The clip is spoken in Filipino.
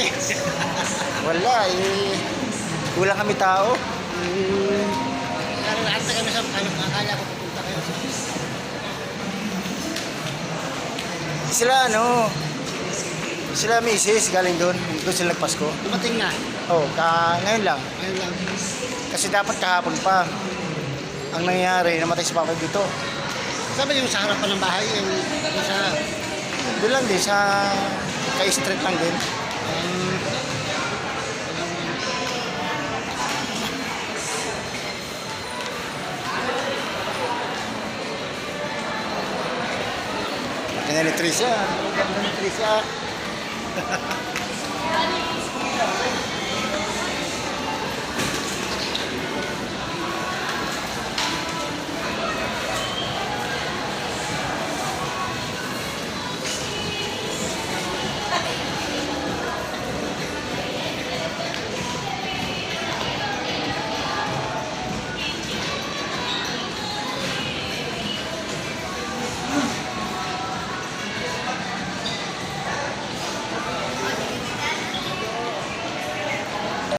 eh. Wala eh. Kulang kami tao. Lalo lahat na kami sa akala ko pupunta kayo. Sila ano, sila misis galing doon. Doon sila nagpasko. Dumating na. Oh, ngayon lang. Ayun lang. Kasi dapat kahapon pa. Ang nangyayari, namatay si Papa dito. Sabi yung sa harapan ng bahay, yung sa... Doon lang din, sa ka-street lang din. Laki na ni Tricia. Laki na ni Tricia.